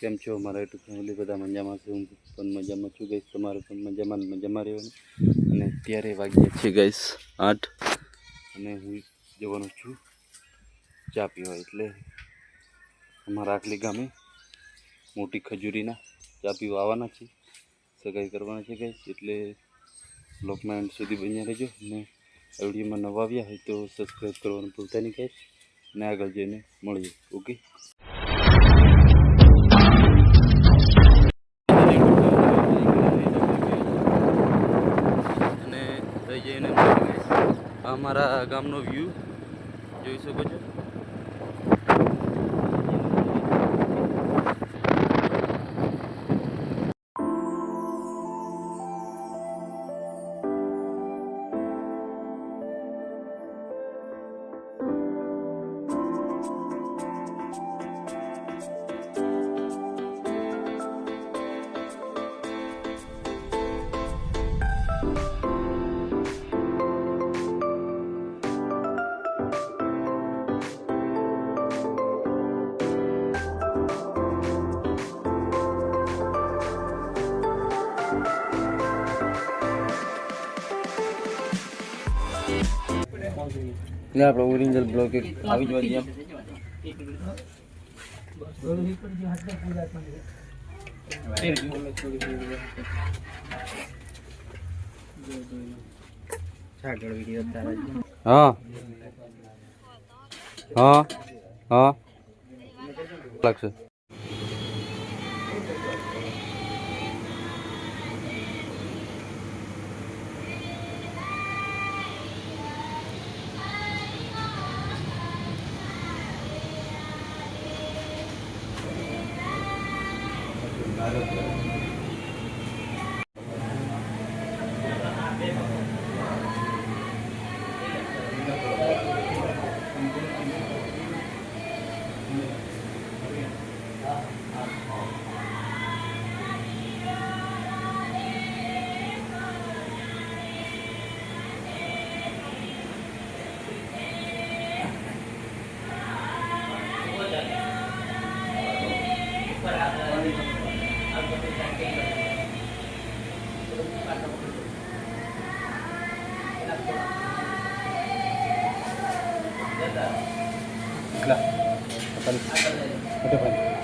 કેમ છો મારા યુટ્યુબ ફેમિલી? બધા મજામાં છે, હું પણ મજામાં છું ગાઈસ. તમારે પણ મજામાં રહેવાનું. અને અત્યારે વાગ્યા છે ગાઈસ 8 અને હું જવાનો છું ચા પીવા. એટલે અમારા આટલી ગામે મોટી ખજૂરીના ચા પીવા આવવાના છે, સગાઈ કરવાના છે ગાઈસ. એટલે બ્લોગમાં એન્ડ સુધી બન્યા રહેજો. અને આ વિડીયોમાં નવા આવ્યા હોય તો સબસ્ક્રાઈબ કરવાનું ભૂલતા નહીં ગાઈસ. અને આગળ જઈને મળીએ. ઓકે, અને થઈ જઈને અમારા ગામનો વ્યૂ જોઈ શકો છો. આપણે ઓરિજિનલ બ્લોક આવી જવા દઈએ. હા હા હા લાગશે. Oke,